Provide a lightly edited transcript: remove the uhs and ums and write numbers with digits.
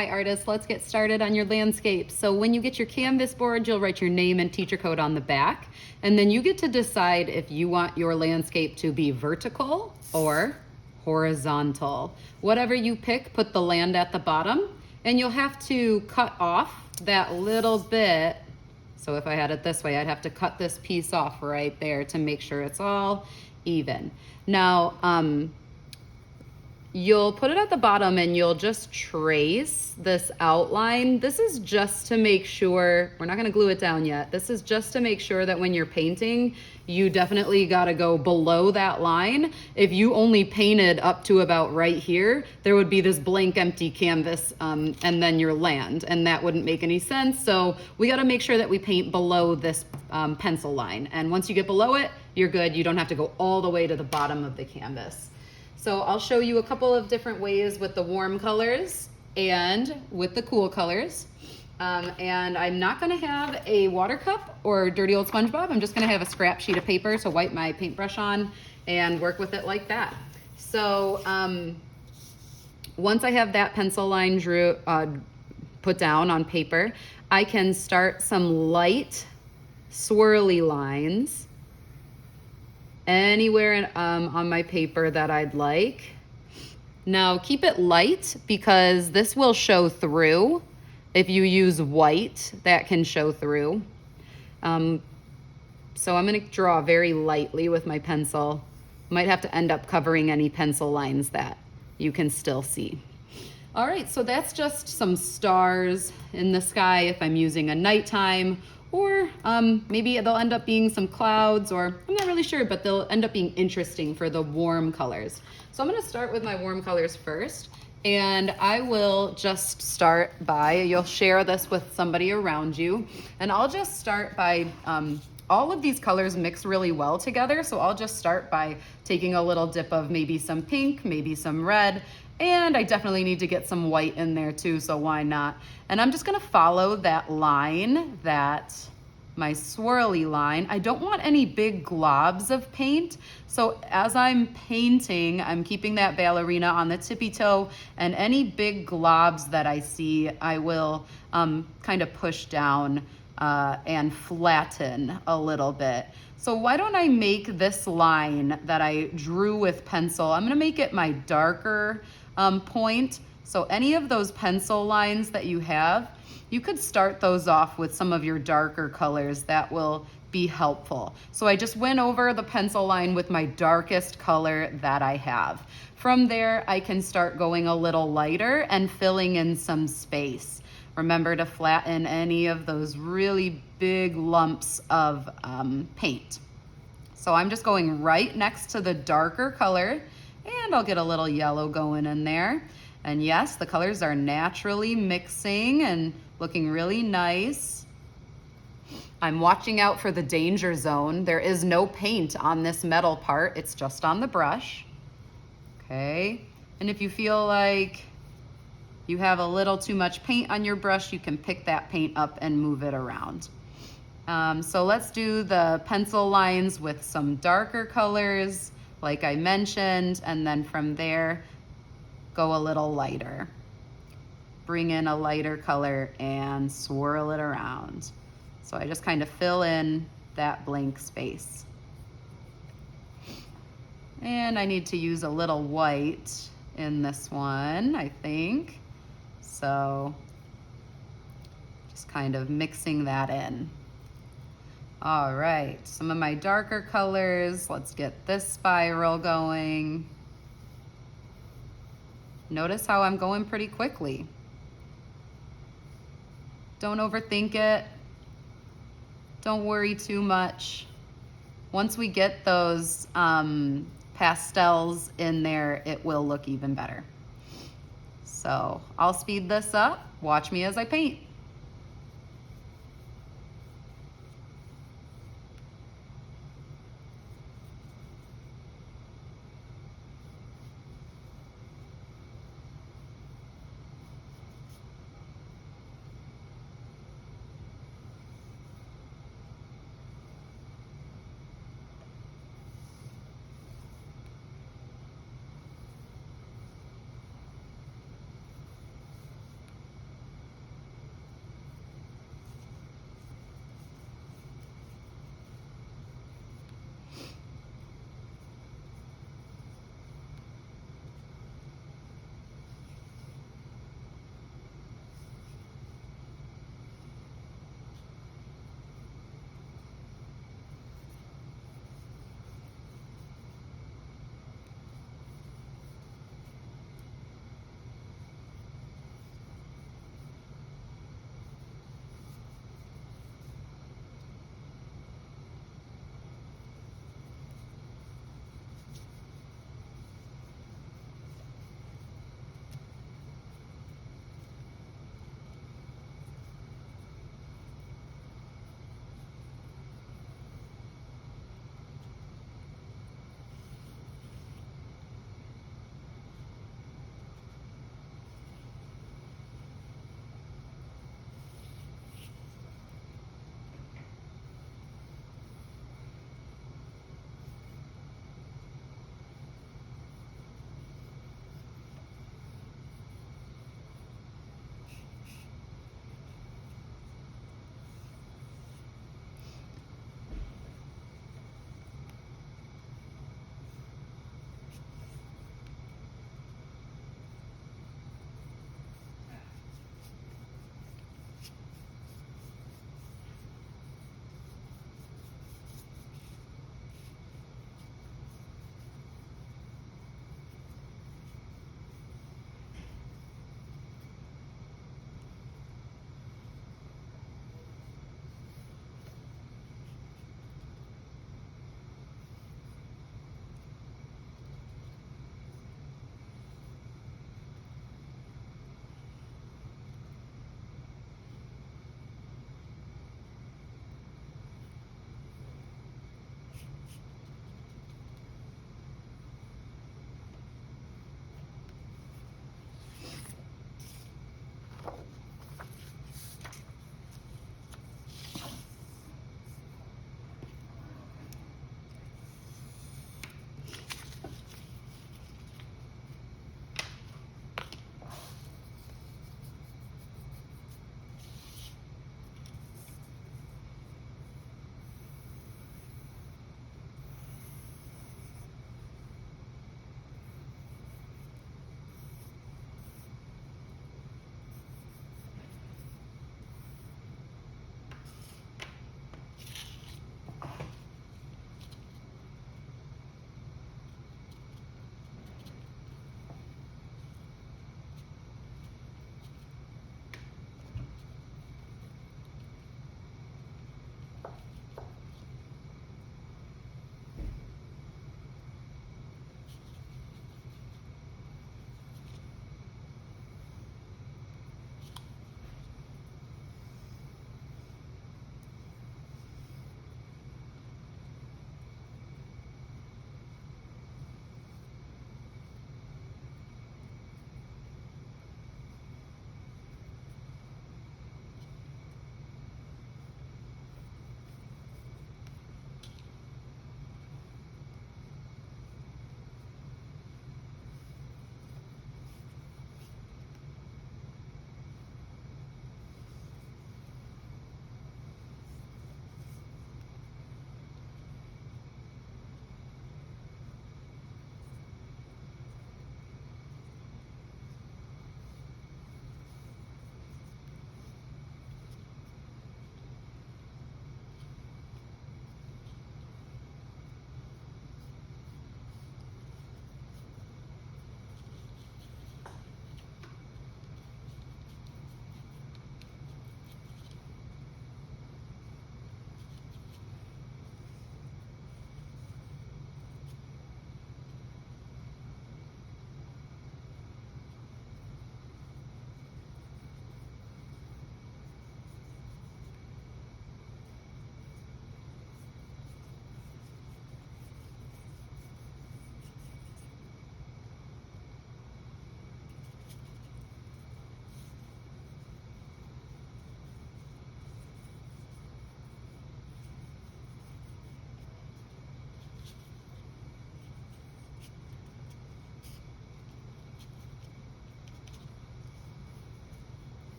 Hi artists, let's get started on your landscape. So when you get your canvas board, you'll write your name and teacher code on the back, and then you get to decide if you want your landscape to be vertical or horizontal. Whatever you pick, put the land at the bottom, and you'll have to cut off that little bit. So if I had it this way, I'd have to cut this piece off right there to make sure it's all even. Now, you'll put it at the bottom and you'll just trace this outline. This is just to make sure, we're not gonna glue it down yet. This is just to make sure that when you're painting, you definitely gotta go below that line. If you only painted up to about right here, there would be this blank empty canvas and then your land, and that wouldn't make any sense. So we gotta make sure that we paint below this pencil line. And once you get below it, you're good. You don't have to go all the way to the bottom of the canvas. So I'll show you a couple of different ways with the warm colors and with the cool colors. And I'm not gonna have a water cup or dirty old SpongeBob. I'm just gonna have a scrap sheet of paper to wipe my paintbrush on and work with it like that. So once I have that pencil line put down on paper, I can start some light swirly lines anywhere on my paper that I'd like. Now keep it light because this will show through. If you use white, that can show through. So I'm gonna draw very lightly with my pencil. Might have to end up covering any pencil lines that you can still see. All right, so that's just some stars in the sky if I'm using a nighttime, or maybe they'll end up being some clouds, or I'm not really sure, but they'll end up being interesting for the warm colors. So I'm gonna start with my warm colors first, and I will just start by, you'll share this with somebody around you, and I'll just start by, all of these colors mix really well together, so I'll just start by taking a little dip of maybe some pink, maybe some red, and I definitely need to get some white in there too, so why not? And I'm just gonna follow that line, my swirly line. I don't want any big globs of paint, so as I'm painting, I'm keeping that ballerina on the tippy toe, and any big globs that I see, I will kind of push down and flatten a little bit. So why don't I make this line that I drew with pencil, I'm gonna make it my darker point. So any of those pencil lines that you have, you could start those off with some of your darker colors. That will be helpful. So I just went over the pencil line with my darkest color that I have. From there, I can start going a little lighter and filling in some space. Remember to flatten any of those really big lumps of paint. So I'm just going right next to the darker color, and I'll get a little yellow going in there. And yes, the colors are naturally mixing and looking really nice. I'm watching out for the danger zone. There is no paint on this metal part, it's just on the brush. Okay, and if you feel like you have a little too much paint on your brush, you can pick that paint up and move it around. So let's do the pencil lines with some darker colors, like I mentioned, and then from there, go a little lighter. Bring in a lighter color and swirl it around. So I just kind of fill in that blank space. And I need to use a little white in this one, I think. So just kind of mixing that in. All right, some of my darker colors. Let's get this spiral going. Notice how I'm going pretty quickly. Don't overthink it. Don't worry too much. Once we get those pastels in there, it will look even better. So I'll speed this up. Watch me as I paint.